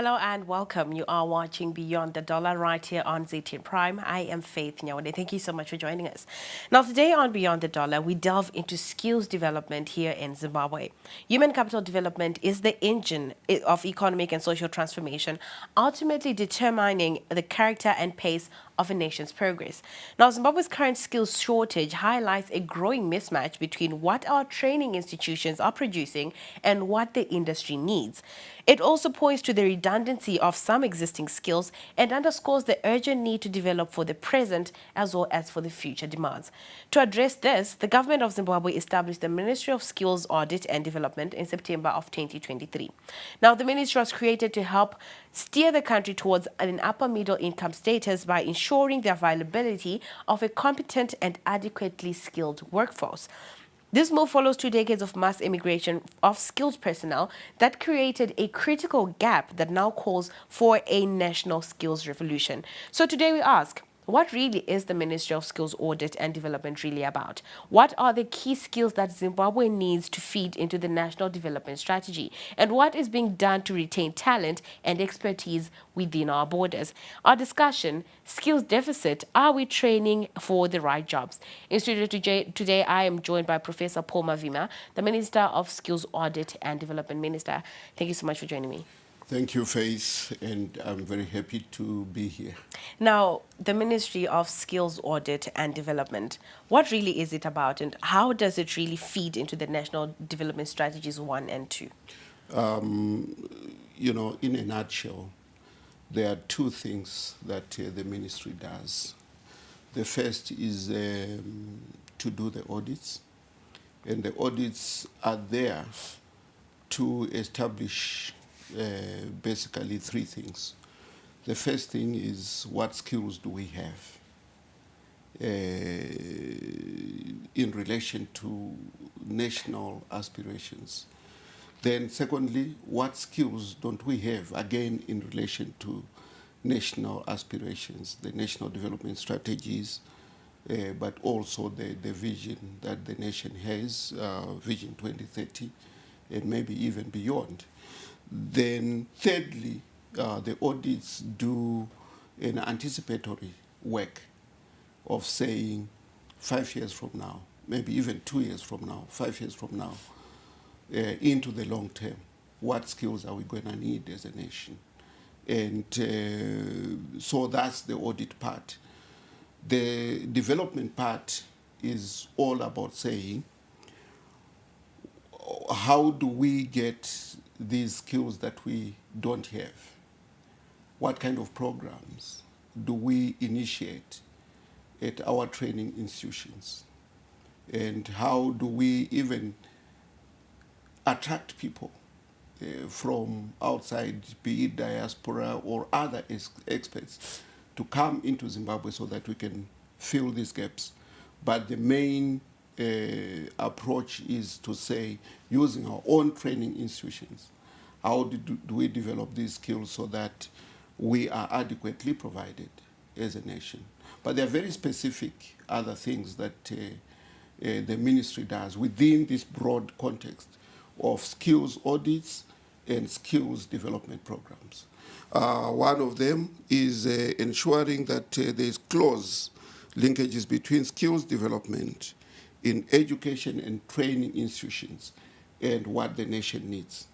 Hello and welcome. You are watching Beyond the Dollar right here on ZTN Prime. I am Faith Nyawade. Thank you so much for joining us. Now, today on Beyond the Dollar, we delve into skills development here in Zimbabwe. Human capital development is the engine of economic and social transformation, ultimately determining the character and pace of a nation's progress. Now, Zimbabwe's current skills shortage highlights a growing mismatch between what our training institutions are producing and what the industry needs. It also points to the redundancy of some existing skills and underscores the urgent need to develop for the present as well as for the future demands. To address this, the government of Zimbabwe established the Ministry of Skills Audit and Development in September of 2023. Now, the ministry was created to help steer the country towards an upper middle income status by ensuring the availability of a competent and adequately skilled workforce. This move follows 2 decades of mass immigration of skilled personnel that created a critical gap that now calls for a national skills revolution. So today we ask, what really is the Ministry of Skills Audit and Development really about? What are the key skills that Zimbabwe needs to feed into the national development strategy? And what is being done to retain talent and expertise within our borders? Our discussion, skills deficit, are we training for the right jobs? In studio today, I am joined by Professor Paul Mavima, the Minister of Skills Audit and Development Minister. Thank you so much for joining me. Thank you, Faith, and I'm very happy to be here. Now, the Ministry of Skills Audit and Development, what really is it about and how does it really feed into the National Development Strategies 1 and 2? In a nutshell, there are two things that the ministry does. The first is to do the audits, and the audits are there to establish basically three things. The first thing is, what skills do we have in relation to national aspirations? Then secondly, what skills don't we have, again, in relation to national aspirations, the national development strategies, but also the vision that the nation has, Vision 2030, and maybe even beyond. Then thirdly, the audits do an anticipatory work of saying 5 years from now, maybe even 2 years from now, 5 years from now, into the long term, what skills are we going to need as a nation? And so that's the audit part. The development part is all about saying, how do we get these skills that we don't have? What kind of programs do we initiate at our training institutions? And how do we even attract people from outside, be it diaspora or other experts, to come into Zimbabwe so that we can fill these gaps? But the main approach is to say, using our own training institutions, how do we develop these skills so that we are adequately provided as a nation? But there are very specific other things that the ministry does within this broad context of skills audits and skills development programs. One of them is ensuring that there's close linkages between skills development in education and training institutions and what the nation needs,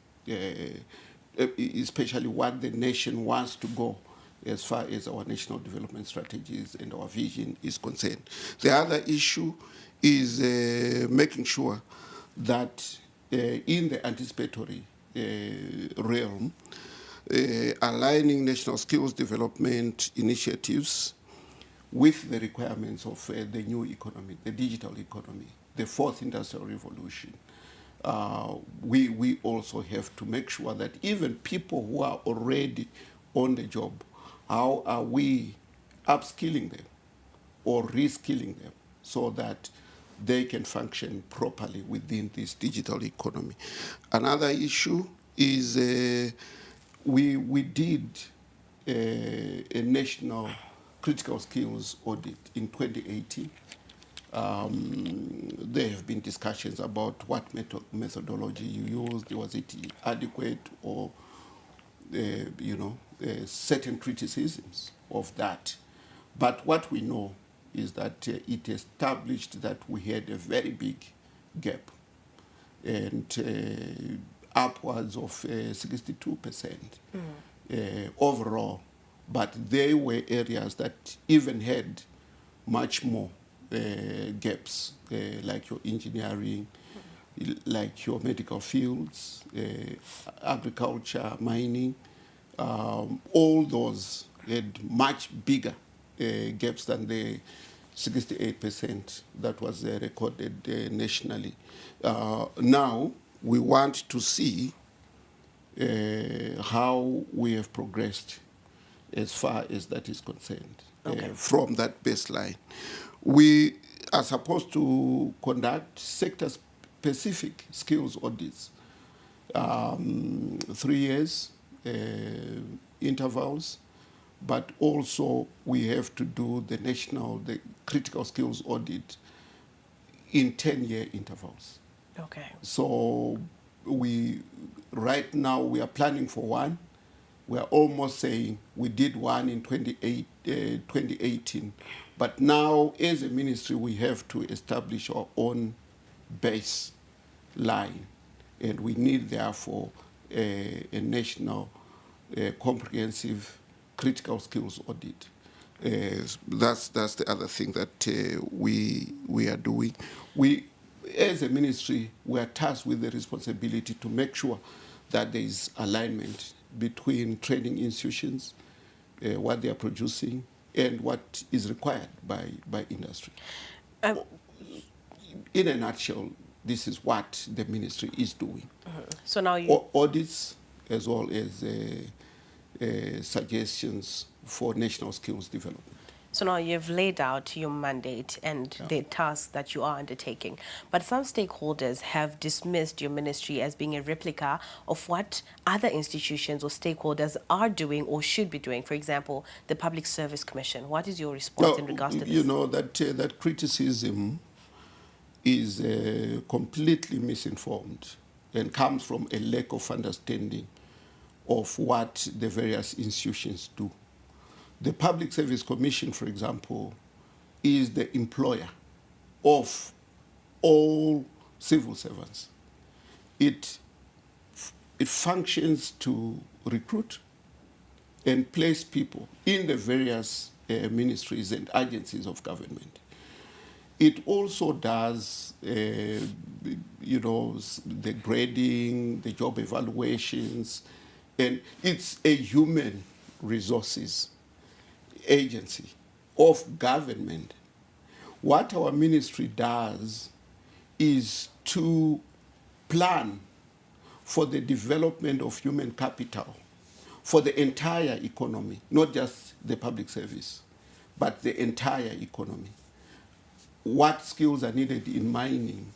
especially what the nation wants to go as far as our national development strategies and our vision is concerned. The other issue is making sure that in the anticipatory realm, aligning national skills development initiatives with the requirements of the new economy, the digital economy, the fourth industrial revolution. We also have to make sure that even people who are already on the job, how are we upskilling them or reskilling them so that they can function properly within this digital economy? Another issue is we did a national critical skills audit in 2018. There have been discussions about what methodology you used. Was it adequate, or certain criticisms of that. But what we know is that it established that we had a very big gap, and upwards of 62% overall. But there were areas that even had much more gaps, like your engineering, like your medical fields, agriculture, mining. All those had much bigger gaps than the 68% that was recorded nationally. Now, we want to see how we have progressed as far as that is concerned. Okay. From that baseline, we are supposed to conduct sector-specific skills audits, 3 years intervals, but also we have to do the critical skills audit in 10-year intervals. Okay. So right now we are planning for one. We are almost saying we did one in 2018. But now, as a ministry, we have to establish our own baseline. And we need, therefore, a national comprehensive critical skills audit. That's the other thing that we are doing. We, as a ministry, we are tasked with the responsibility to make sure that there is alignment between training institutions, what they are producing, and what is required by industry. In a nutshell, this is what the ministry is doing. So now you... Audits as well as suggestions for national skills development. So now you've laid out your mandate and the tasks that you are undertaking. But some stakeholders have dismissed your ministry as being a replica of what other institutions or stakeholders are doing or should be doing. For example, the Public Service Commission. What is your response in regards to this? You know, that criticism is completely misinformed and comes from a lack of understanding of what the various institutions do. The Public Service Commission, for example, is the employer of all civil servants. It functions to recruit and place people in the various ministries and agencies of government. It also does, the grading, the job evaluations, and it's a human resources agency of government. What our ministry does is to plan for the development of human capital for the entire economy, not just the public service, but the entire economy. What skills are needed in mining?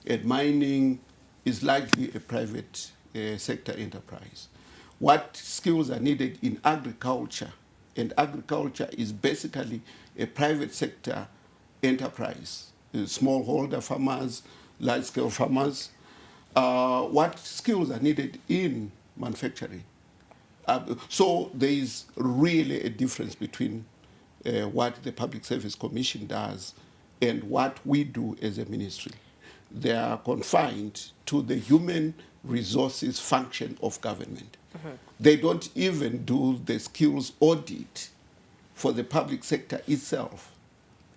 And mining is largely a private sector enterprise. What skills are needed in agriculture? And agriculture is basically a private sector enterprise. Smallholder farmers, large-scale farmers. What skills are needed in manufacturing? So there is really a difference between what the Public Service Commission does and what we do as a ministry. They are confined to the human resources function of government. They don't even do the skills audit for the public sector itself.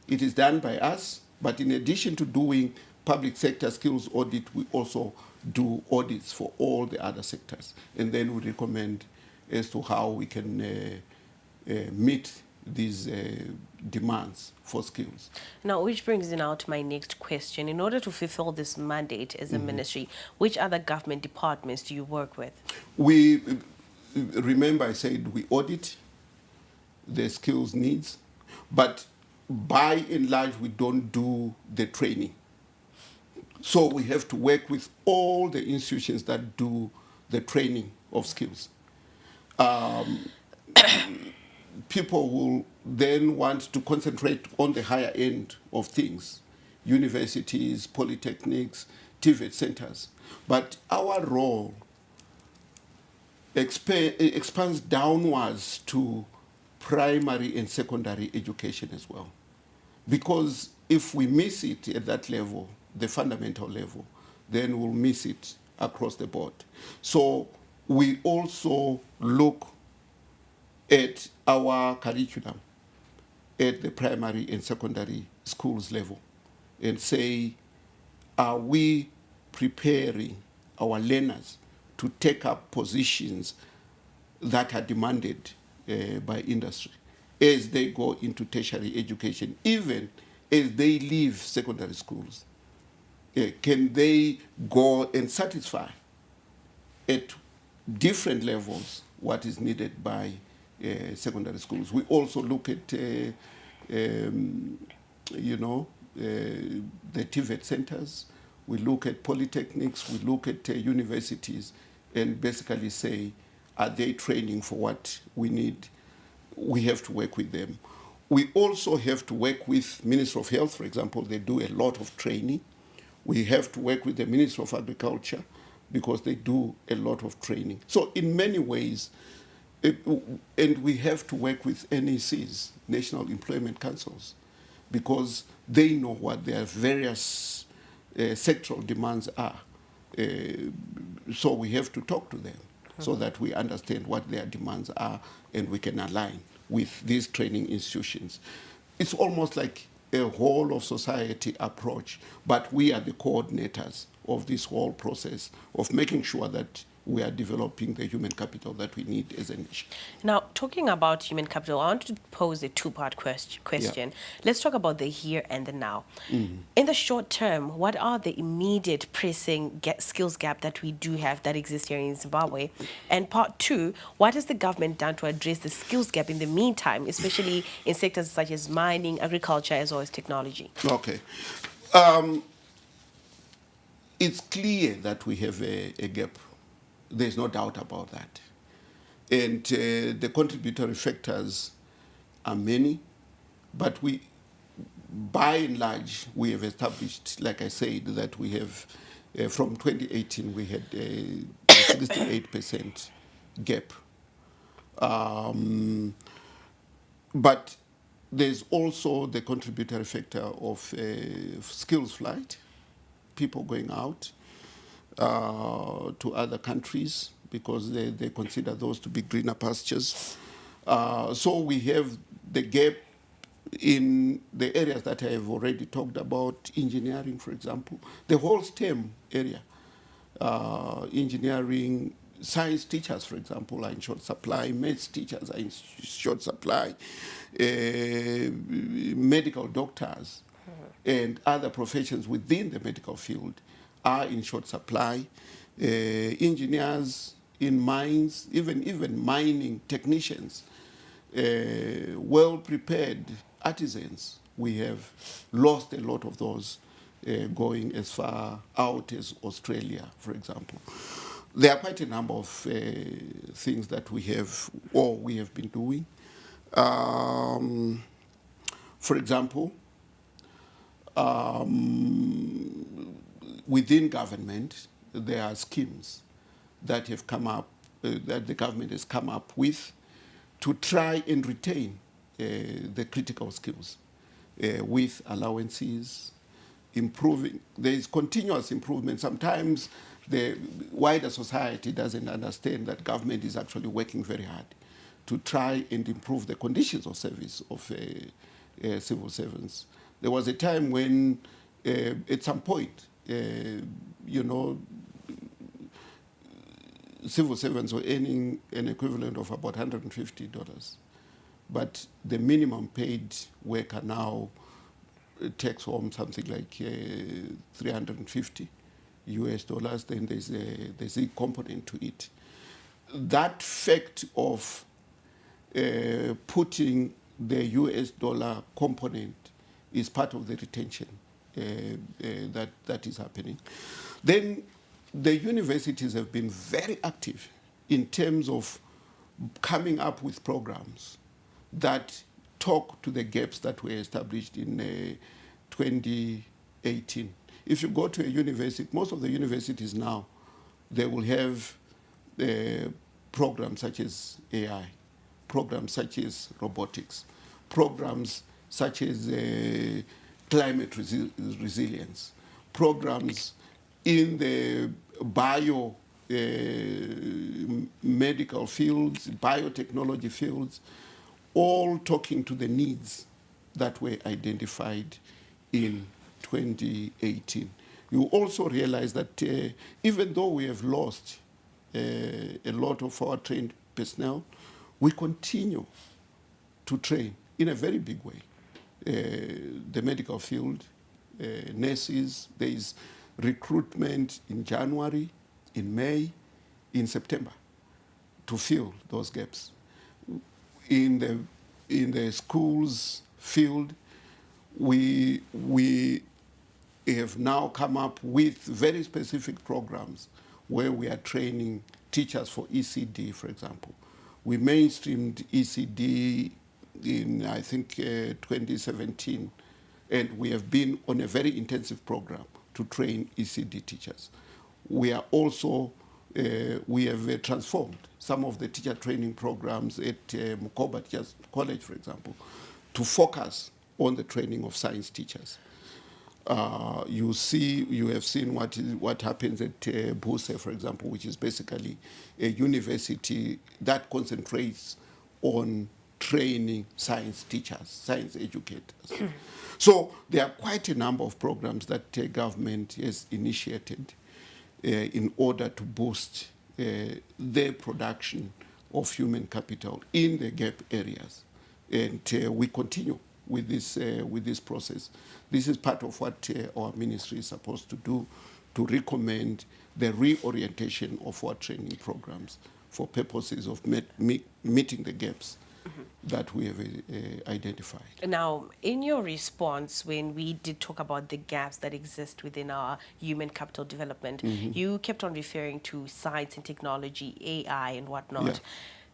It is done by us, but in addition to doing public sector skills audit, we also do audits for all the other sectors. And then we recommend as to how we can meet these demands for skills. Now, which brings me now to my next question. In order to fulfill this mandate as a ministry, which other government departments do you work with? We, remember I said we audit the skills needs, but by and large we don't do the training. So we have to work with all the institutions that do the training of skills. People will then want to concentrate on the higher end of things, universities, polytechnics, TVET centers. But our role expands downwards to primary and secondary education as well. Because if we miss it at that level, the fundamental level, then we'll miss it across the board. So we also look at our curriculum at the primary and secondary schools level and say, are we preparing our learners to take up positions that are demanded by industry as they go into tertiary education, even as they leave secondary schools? Can they go and satisfy at different levels what is needed by secondary schools? We also look at, the TVET centers. We look at polytechnics. We look at universities, and basically say, are they training for what we need? We have to work with them. We also have to work with Ministry of Health, for example. They do a lot of training. We have to work with the Ministry of Agriculture because they do a lot of training. So in many ways, and we have to work with NECs, National Employment Councils, because they know what their various sectoral demands are. So we have to talk to them so that we understand what their demands are and we can align with these training institutions. It's almost like a whole of society approach, but we are the coordinators of this whole process of making sure that we are developing the human capital that we need as a nation. Now, talking about human capital, I want to pose a two-part question. Let's talk about the here and the now. In the short term, what are the immediate pressing skills gap that we do have that exists here in Zimbabwe? And part two, what has the government done to address the skills gap in the meantime, especially in sectors such as mining, agriculture, as well as technology? Okay. It's clear that we have a gap. There's no doubt about that. And the contributory factors are many, but by and large, we have established, like I said, that we have, from 2018, we had a 68% gap. But there's also the contributory factor of skills flight, people going out to other countries because they consider those to be greener pastures. So we have the gap in the areas that I have already talked about, engineering, for example, the whole STEM area, engineering, science teachers, for example, are in short supply, maths teachers are in short supply, medical doctors and other professions within the medical field are in short supply. Engineers in mines, even mining technicians, well-prepared artisans, we have lost a lot of those going as far out as Australia, for example. There are quite a number of things that we have been doing. For example, within government, there are schemes that have come up, that the government has come up with to try and retain the critical skills with allowances, improving. There is continuous improvement. Sometimes the wider society doesn't understand that government is actually working very hard to try and improve the conditions of service of civil servants. There was a time when, at some point, civil servants were earning an equivalent of about $150. But the minimum paid worker now takes home something like $350 US. Then there's a component to it. That fact of putting the US dollar component is part of the retention that is happening. Then the universities have been very active in terms of coming up with programs that talk to the gaps that were established in 2018. If you go to a university, most of the universities now, they will have programs such as AI, programs such as robotics, programs such as climate resilience, programs in the medical fields, biotechnology fields, all talking to the needs that were identified in 2018. You also realize that even though we have lost a lot of our trained personnel, we continue to train in a very big way. The medical field, nurses, there is recruitment in January, in May, in September to fill those gaps. In the schools field, we have now come up with very specific programs where we are training teachers for ECD, for example. We mainstreamed ECD in, I think, 2017, and we have been on a very intensive program to train ECD teachers. We are also, we have transformed some of the teacher training programs at Mukoba Teachers College, for example, to focus on the training of science teachers. You have seen what happens at Buse, for example, which is basically a university that concentrates on training science teachers, science educators. So there are quite a number of programs that government has initiated in order to boost the production of human capital in the gap areas. And we continue with this process. This is part of what our ministry is supposed to do, to recommend the reorientation of our training programs for purposes of meeting the gaps that we have identified. Now, in your response, when we did talk about the gaps that exist within our human capital development, you kept on referring to science and technology, AI and whatnot. Yeah.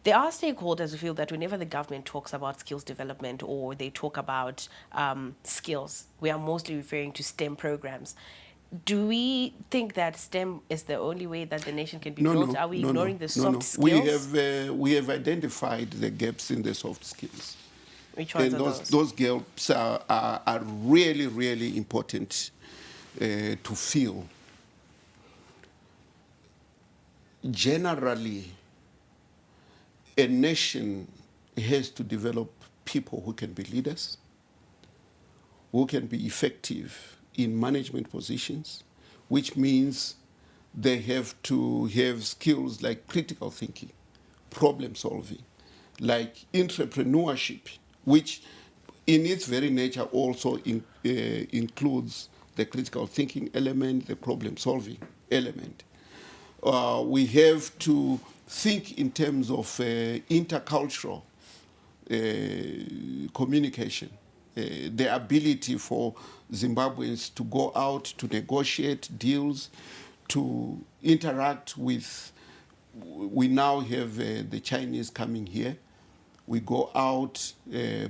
There are stakeholders who feel that whenever the government talks about skills development or they talk about skills, we are mostly referring to STEM programs. Do we think that STEM is the only way that the nation can be built? Are we ignoring the soft skills? We have identified the gaps in the soft skills. Which ones and are those? Those gaps are really, really important to fill. Generally, a nation has to develop people who can be leaders, who can be effective in management positions, which means they have to have skills like critical thinking, problem solving, like entrepreneurship, which in its very nature also includes the critical thinking element, the problem solving element. We have to think in terms of intercultural communication, the ability for Zimbabweans to go out to negotiate deals, to interact with, we now have the Chinese coming here. We go out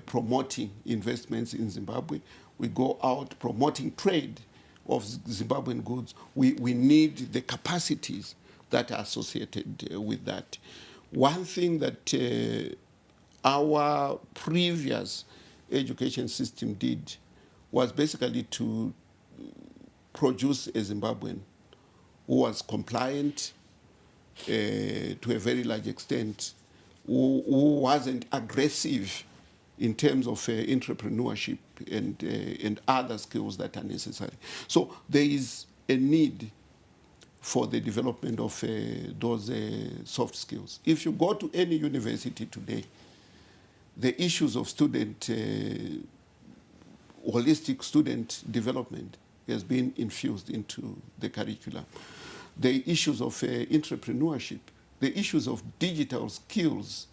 promoting investments in Zimbabwe. We go out promoting trade of Zimbabwean goods. We need the capacities that are associated with that. One thing that our previous education system did was basically to produce a Zimbabwean who was compliant to a very large extent, who wasn't aggressive in terms of entrepreneurship and other skills that are necessary. So there is a need for the development of those soft skills. If you go to any university today, the issues of holistic student development has been infused into the curriculum. The issues of entrepreneurship, the issues of digital skills,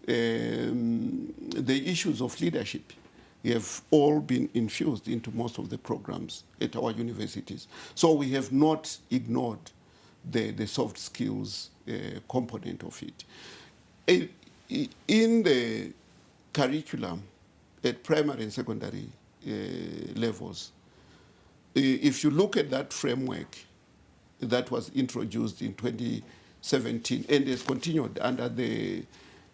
the issues of leadership have all been infused into most of the programs at our universities. So we have not ignored the soft skills component of it. In the curriculum at primary and secondary levels, if you look at that framework that was introduced in 2017, 17, and has continued under the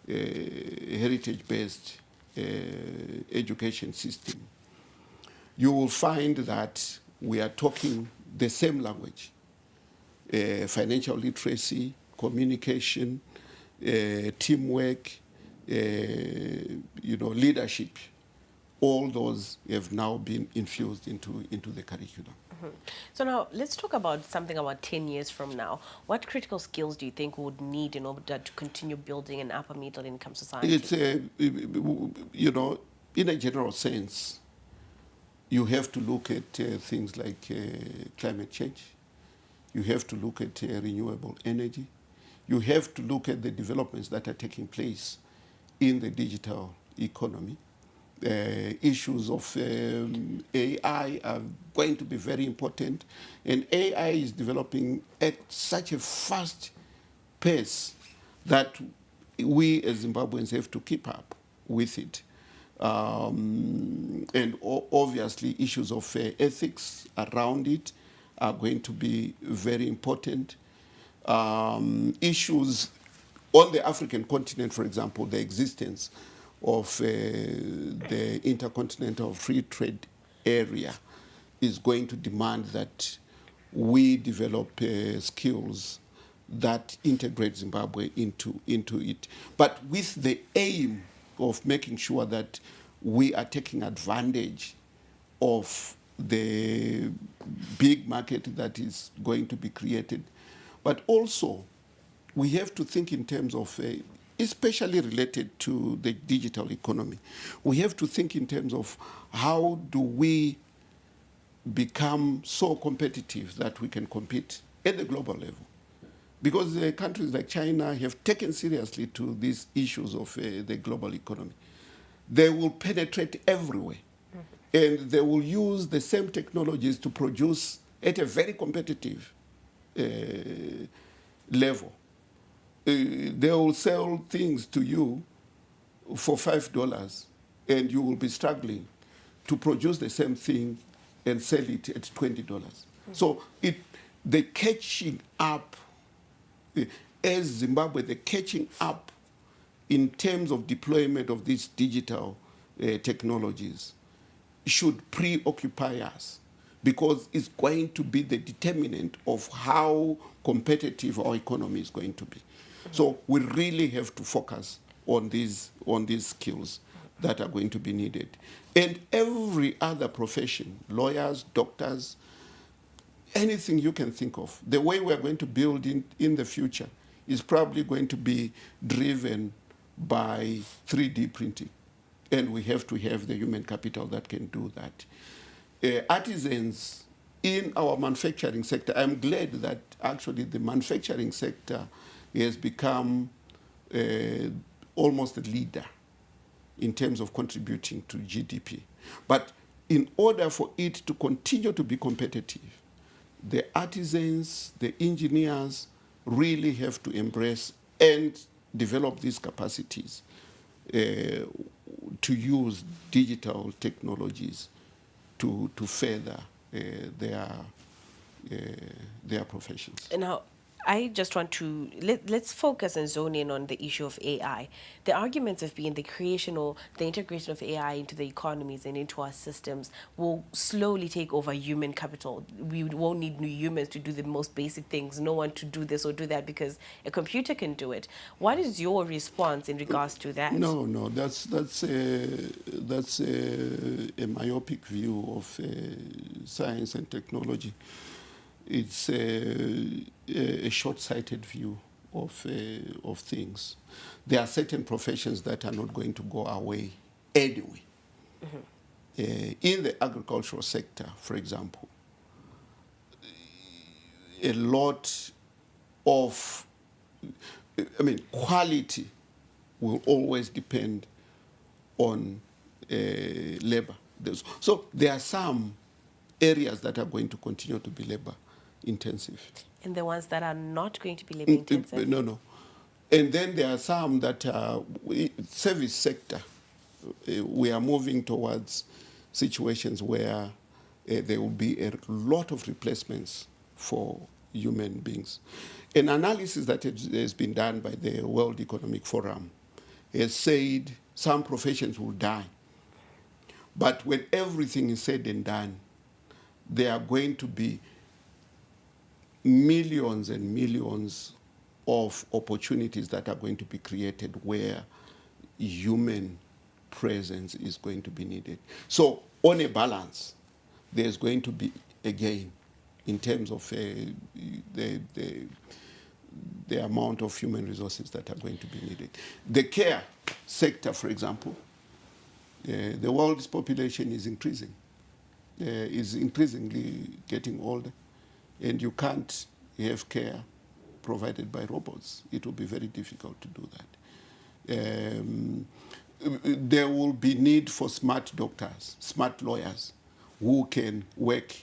heritage-based education system, you will find that we are talking the same language. Financial literacy, communication, teamwork, leadership. All those have now been infused into the curriculum. So now let's talk about something about 10 years from now. What critical skills do you think we would need in order to continue building an upper middle income society? It's, in a general sense, you have to look at things like climate change. You have to look at renewable energy. You have to look at the developments that are taking place in the digital economy. Issues of AI are going to be very important, and AI is developing at such a fast pace that we as Zimbabweans have to keep up with it. And obviously issues of ethics around it are going to be very important. Issues on the African continent, for example, the existence of the Intercontinental Free Trade Area is going to demand that we develop skills that integrate Zimbabwe into it, but with the aim of making sure that we are taking advantage of the big market that is going to be created. But also, we have to think in terms of, especially related to the digital economy, we have to think in terms of how do we become so competitive that we can compete at the global level. Because countries like China have taken seriously to these issues of the global economy. They will penetrate everywhere. And they will use the same technologies to produce at a very competitive level. They will sell things to you for $5, and you will be struggling to produce the same thing and sell it at $20. So the catching up, as Zimbabwe, the catching up in terms of deployment of these digital technologies should preoccupy us, because it's going to be the determinant of how competitive our economy is going to be. So we really have to focus on these skills that are going to be needed. And every other profession, lawyers, doctors, anything you can think of, the way we're going to build in the future is probably going to be driven by 3D printing. And we have to have the human capital that can do that. Artisans in our manufacturing sector, I'm glad that actually the manufacturing sector has become almost a leader in terms of contributing to GDP. But in order for it to continue to be competitive, the artisans, the engineers really have to embrace and develop these capacities to use digital technologies to further their professions. Now, I just want to, let's focus and zone in on the issue of AI. The arguments have been the creation or the integration of AI into the economies and into our systems will slowly take over human capital. We won't need new humans to do the most basic things, no one to do this or do that, because a computer can do it. What is your response in regards to that? No, that's a myopic view of science and technology. It's a short-sighted view of things. There are certain professions that are not going to go away anyway. In the agricultural sector, for example, a lot of, quality will always depend on labor. So there are some areas that are going to continue to be labor intensive. And the ones that are not going to be labor intensive? No. And then there are some that are service sector. We are moving towards situations where there will be a lot of replacements for human beings. An analysis that has been done by the World Economic Forum has said some professions will die. But when everything is said and done, there are going to be millions and millions of opportunities that are going to be created where human presence is going to be needed. So on a balance, there's going to be a gain in terms of the amount of human resources that are going to be needed. The care sector, for example, the world's population is increasing, is increasingly getting older, and you can't have care provided by robots. It will be very difficult to do that. There will be need for smart doctors, smart lawyers, who can work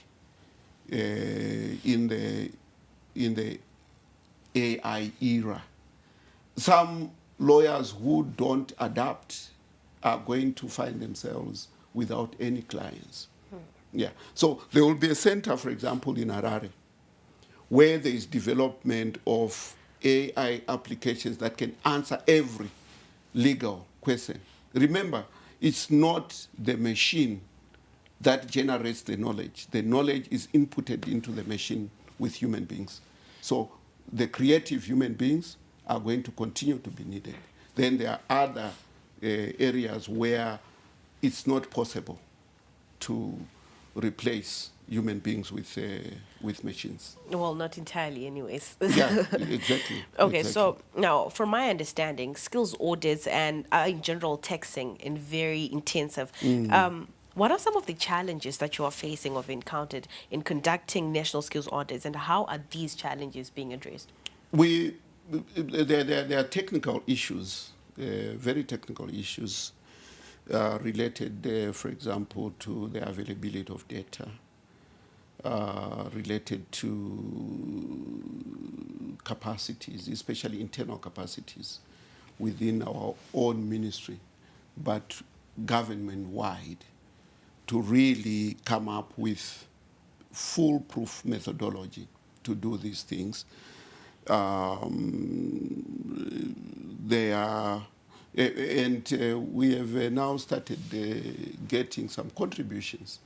in the AI era. Some lawyers who don't adapt are going to find themselves without any clients. Yeah. So there will be a center, for example, in Harare, where there is development of AI applications that can answer every legal question. Remember, it's not the machine that generates the knowledge. The knowledge is inputted into the machine with human beings. So the creative human beings are going to continue to be needed. Then there are other areas where it's not possible to replace human beings with machines. Well, not entirely, anyways. Yeah, exactly. Okay, exactly. so now, from my understanding, skills audits and in general taxing in very intensive. What are some of the challenges that you are facing or have encountered in conducting national skills audits, and how are these challenges being addressed? There are technical issues, very technical issues related, for example, to the availability of data, related to capacities, especially internal capacities within our own ministry, but government-wide, to really come up with foolproof methodology to do these things. They are, and we have now started getting some contributions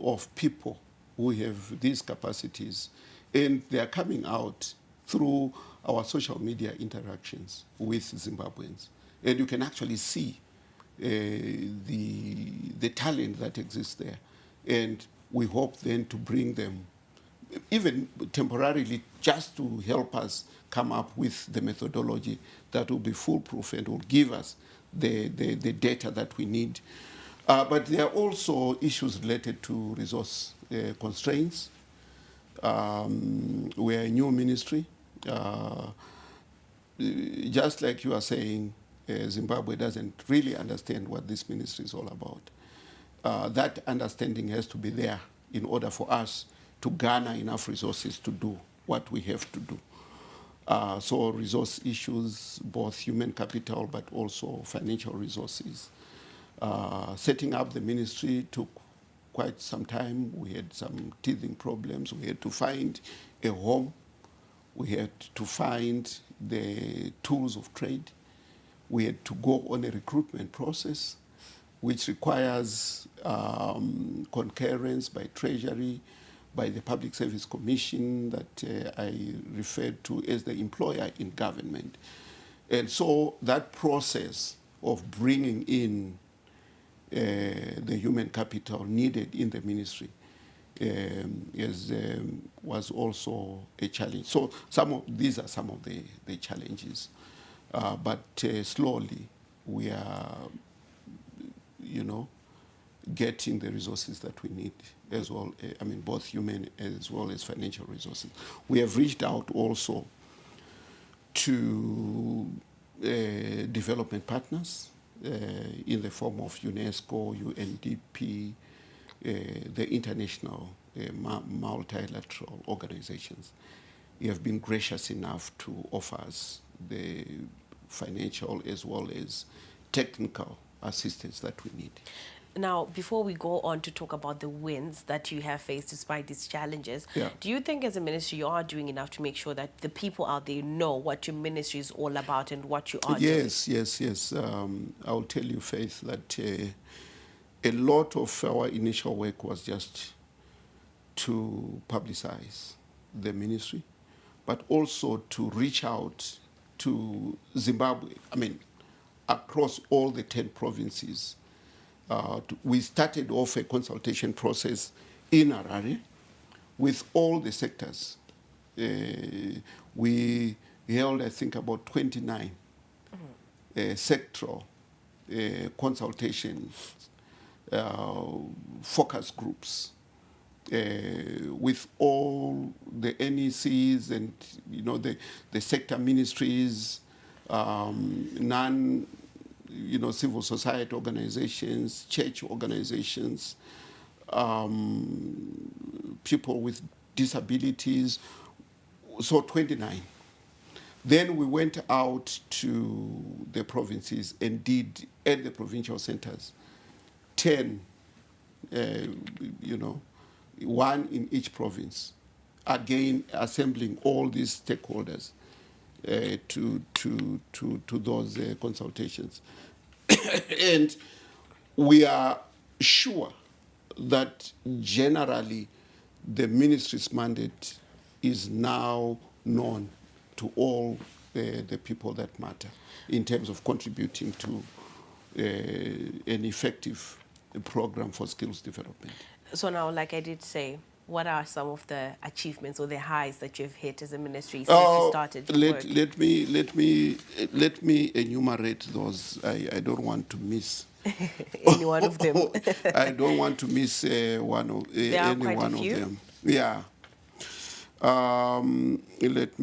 of people who have these capacities, and they are coming out through our social media interactions with Zimbabweans. And you can actually see the talent that exists there. And we hope then to bring them, even temporarily, just to help us come up with the methodology that will be foolproof and will give us the data that we need. But there are also issues related to resource constraints. We are a new ministry. Just like you are saying, Zimbabwe doesn't really understand what this ministry is all about. That understanding has to be there in order for us to garner enough resources to do what we have to do. So resource issues, both human capital but also financial resources. Setting up the ministry took quite some time. We had some teething problems. We had to find a home. We had to find the tools of trade. We had to go on a recruitment process, which requires concurrence by Treasury, by the Public Service Commission that I referred to as the employer in government. And so that process of bringing in the human capital needed in the ministry was also a challenge. So these are some of the challenges. But slowly we are, getting the resources that we need as well, both human as well as financial resources. We have reached out also to development partners in the form of UNESCO, UNDP, the international multilateral organizations. They have been gracious enough to offer us the financial as well as technical assistance that we need. Now, before we go on to talk about the wins that you have faced despite these challenges, Yeah. do you think as a ministry you are doing enough to make sure that the people out there know what your ministry is all about and what you are doing? Yes, yes, yes. I'll tell you, Faith, that a lot of our initial work was just to publicize the ministry, but also to reach out to Zimbabwe. I mean, across all the 10 provinces. We started off a consultation process in Harare with all the sectors. We held, I think, about 29 sectoral consultations, focus groups, with all the NECs and the sector ministries, civil society organizations, church organizations, people with disabilities. So 29. Then we went out to the provinces and did at the provincial centers 10, one in each province. Again, assembling all these stakeholders to those consultations. And we are sure that generally the ministry's mandate is now known to all the people that matter in terms of contributing to an effective program for skills development. So now, like I did say, what are some of the achievements or the highs that you've hit as a ministry since you started your work? Let me enumerate those. I don't want to miss Any one of them? I don't want to miss any one of them. Yeah. Let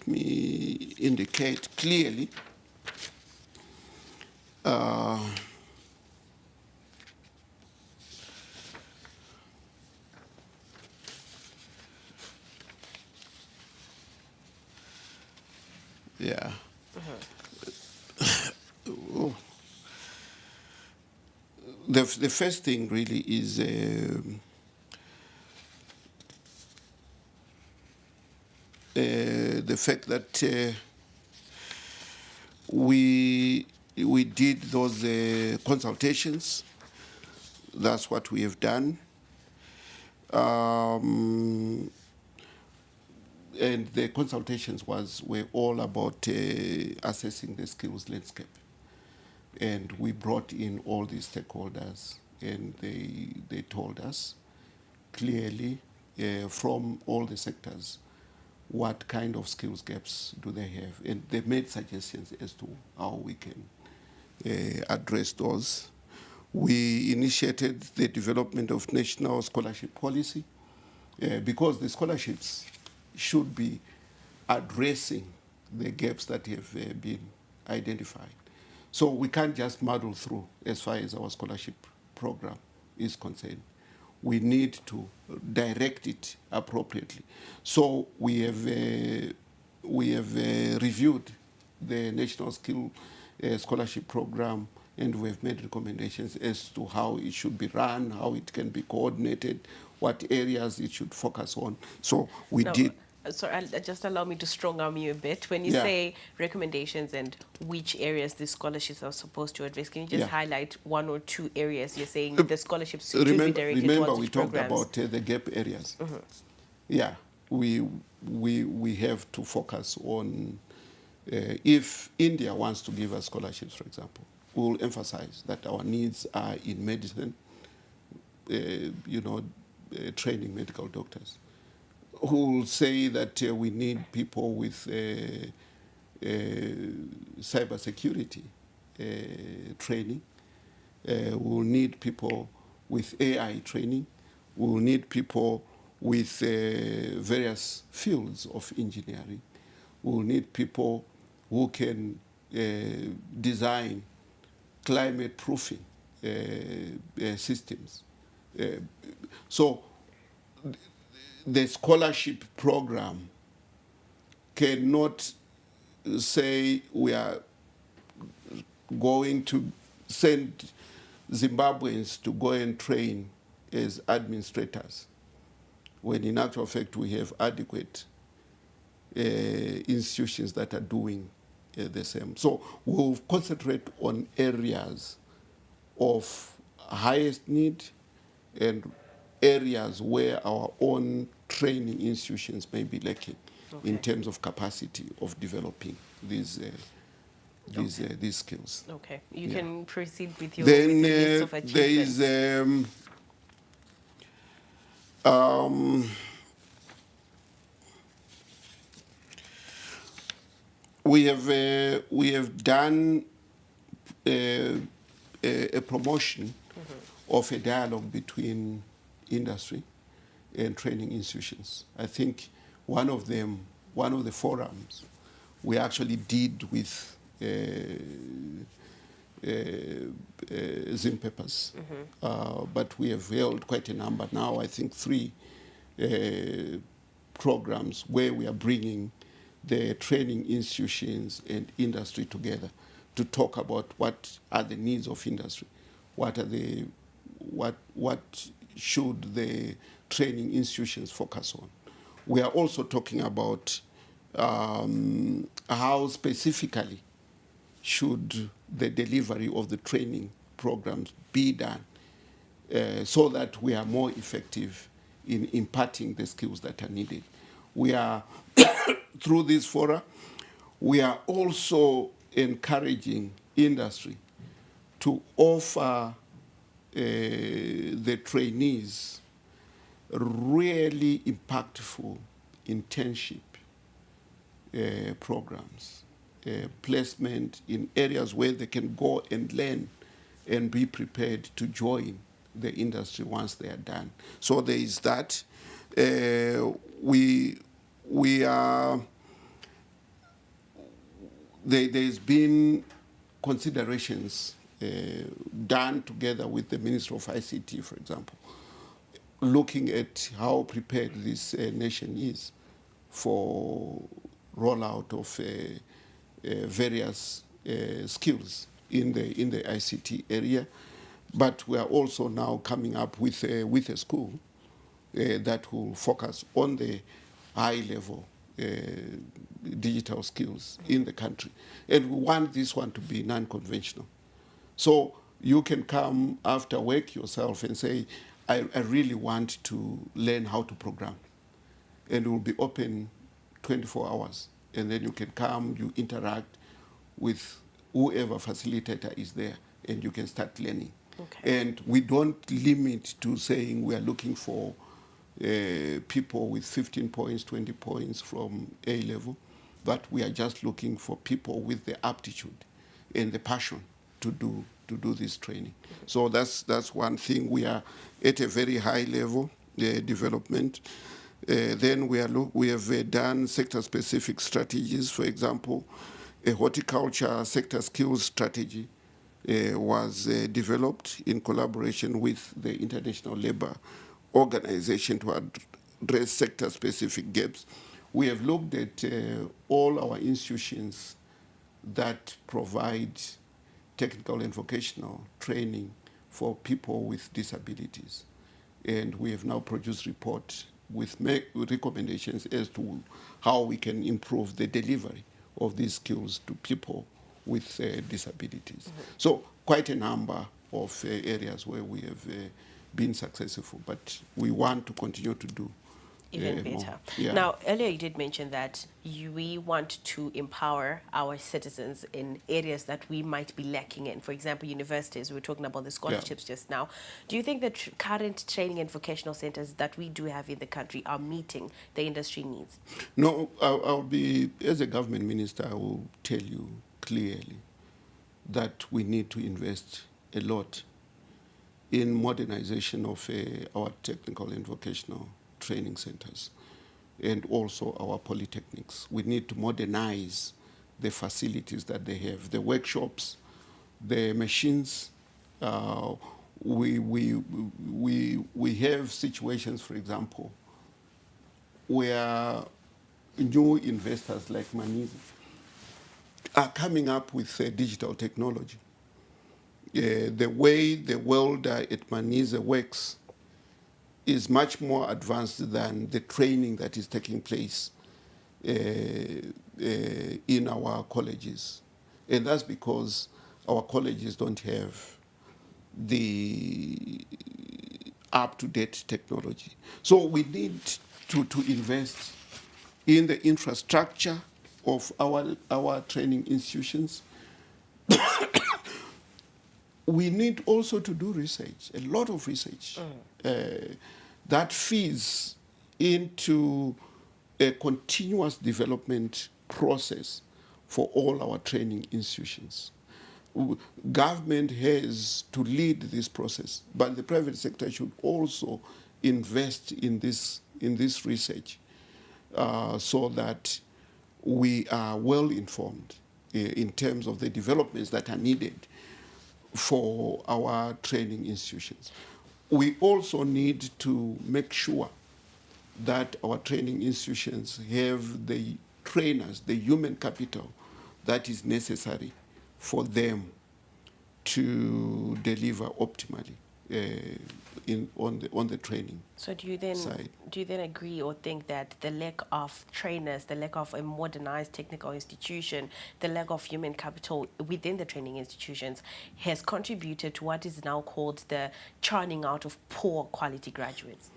me indicate clearly. Yeah. Oh. The first thing really is the fact that we did those consultations. That's what we have done. And the consultations were all about assessing the skills landscape. And we brought in all the stakeholders, and they told us clearly from all the sectors what kind of skills gaps do they have. And they made suggestions as to how we can address those. We initiated the development of national scholarship policy because the scholarships should be addressing the gaps that have been identified. So we can't just muddle through as far as our scholarship program is concerned. We need to direct it appropriately. So we have reviewed the National Skill Scholarship Program, and we have made recommendations as to how it should be run, how it can be coordinated, what areas it should focus on. So we did. Sorry, just allow me to strong arm you a bit. When you say recommendations and which areas the scholarships are supposed to address, can you just highlight one or two areas you're saying the scholarships should be directed towards we talked about the gap areas. Yeah, we have to focus on if India wants to give us scholarships, for example, we'll emphasize that our needs are in medicine, training medical doctors, who will say that we need people with cybersecurity training. We'll need people with AI training. We'll need people with various fields of engineering. We'll need people who can design climate proofing systems. So the scholarship program cannot say we are going to send Zimbabweans to go and train as administrators, when in actual fact we have adequate institutions that are doing the same. So we'll concentrate on areas of highest need and areas where our own training institutions may be lacking in terms of capacity of developing these these skills. Okay, you can proceed with your Then with the list of achievements. there is um, we have done a promotion of a dialogue between industry and training institutions. I think one of the forums we actually did with Zim Papers, but we have held quite a number now. I think 3 programs where we are bringing the training institutions and industry together to talk about what are the needs of industry, what should the training institutions focus on. We are also talking about how specifically should the delivery of the training programs be done so that we are more effective in imparting the skills that are needed. We are, through this fora, we are also encouraging industry to offer the trainees really impactful internship programs, placement in areas where they can go and learn and be prepared to join the industry once they are done. So there is that. We are, there's been considerations done together with the Minister of ICT, for example, looking at how prepared this nation is for rollout of various skills in the ICT area. But we are also now coming up with a school that will focus on the high-level digital skills in the country. And we want this one to be non-conventional. So you can come after work yourself and say, I really want to learn how to program. And it will be open 24 hours. And then you can come, you interact with whoever facilitator is there, and you can start learning. Okay. And we don't limit to saying we are looking for people with 15 points, 20 points from A level, but we are just looking for people with the aptitude and the passion to do this training. So that's one thing. We are at a very high level development. Then we have done sector-specific strategies. For example, a horticulture sector skills strategy was developed in collaboration with the International Labour Organization to address sector-specific gaps. We have looked at all our institutions that provide technical and vocational training for people with disabilities. And we have now produced reports with recommendations as to how we can improve the delivery of these skills to people with disabilities. So quite a number of areas where we have been successful, but we want to continue to do Even better. Yeah. Now, earlier you did mention that we want to empower our citizens in areas that we might be lacking in. For example, universities, we were talking about the scholarships just now. Do you think that current training and vocational centers that we do have in the country are meeting the industry needs? No, I'll be, as a government minister, I will tell you clearly that we need to invest a lot in modernization of our technical and vocational training centers and also our polytechnics. We need to modernize the facilities that they have, the workshops, the machines. We have situations, for example, where new investors like Manizi are coming up with digital technology. The way the world at Manise works is much more advanced than the training that is taking place in our colleges. And that's because our colleges don't have the up-to-date technology. So we need to invest in the infrastructure of our training institutions. We need also to do research, a lot of research, that feeds into a continuous development process for all our training institutions. Government has to lead this process, but the private sector should also invest in this research so that we are well informed in terms of the developments that are needed for our training institutions. We also need to make sure that our training institutions have the trainers, the human capital that is necessary for them to deliver optimally on the training. So do you then agree or think that the lack of trainers, the lack of a modernized technical institution, the lack of human capital within the training institutions has contributed to what is now called the churning out of poor quality graduates?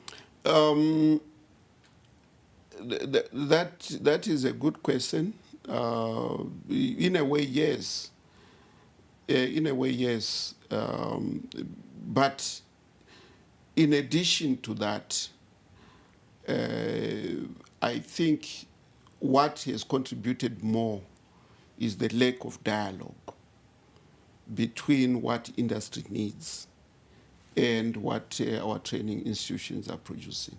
That is a good question. In a way, yes. In a way, yes. But in addition to that, I think what has contributed more is the lack of dialogue between what industry needs and what our training institutions are producing.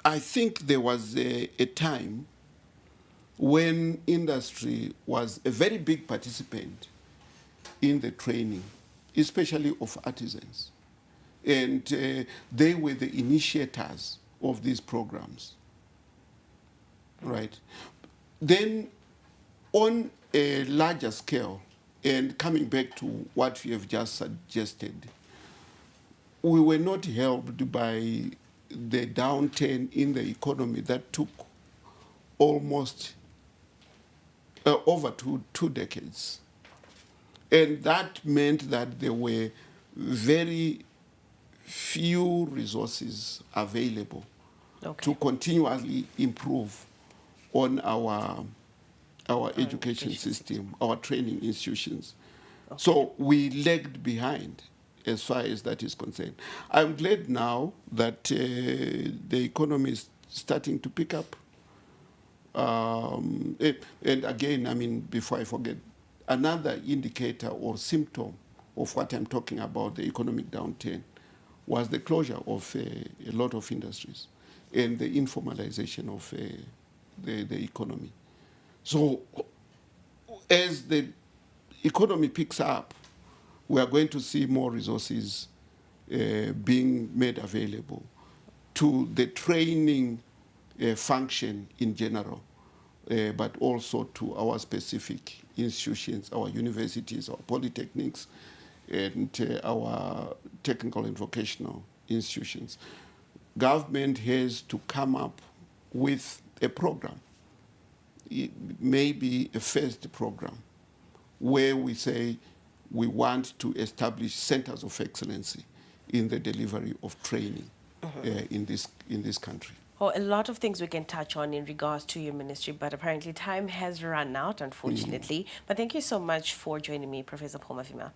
I think there was a time when industry was a very big participant in the training, especially of artisans. And they were the initiators of these programs, right? Then on a larger scale, and coming back to what you have just suggested, we were not helped by the downturn in the economy that took almost over two decades. And that meant that there were very few resources available to continually improve on our education system, our training institutions. Okay. So we lagged behind as far as that is concerned. I'm glad now that the economy is starting to pick up. And again, I mean, before I forget, another indicator or symptom of what I'm talking about, the economic downturn, was the closure of a lot of industries and the informalization of the economy. So as the economy picks up, we are going to see more resources being made available to the training function in general, but also to our specific institutions, our universities, our polytechnics, and our technical and vocational institutions. Government has to come up with a program, maybe a first program, where we say we want to establish centers of excellency in the delivery of training in this country. Well, a lot of things we can touch on in regards to your ministry, but apparently time has run out, unfortunately. But thank you so much for joining me, Professor Paul Mavima.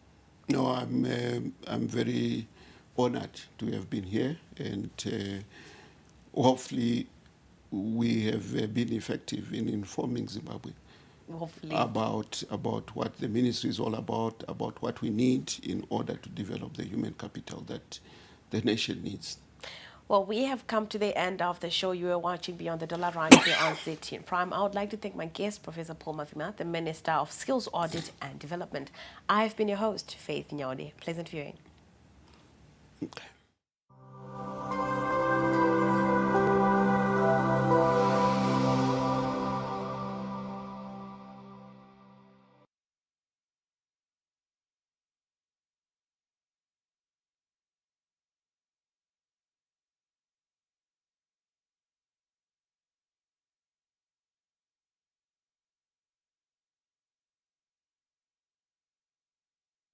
No, I'm very honored to have been here, and hopefully we have been effective in informing Zimbabwe about what the ministry is all about what we need in order to develop the human capital that the nation needs. Well, we have come to the end of the show. You are watching Beyond the Dollar right here on ZTN Prime. I would like to thank my guest, Professor Paul Mavima, the Minister of Skills Audit and Development. I've been your host, Faith Nyode. Pleasant viewing. Okay.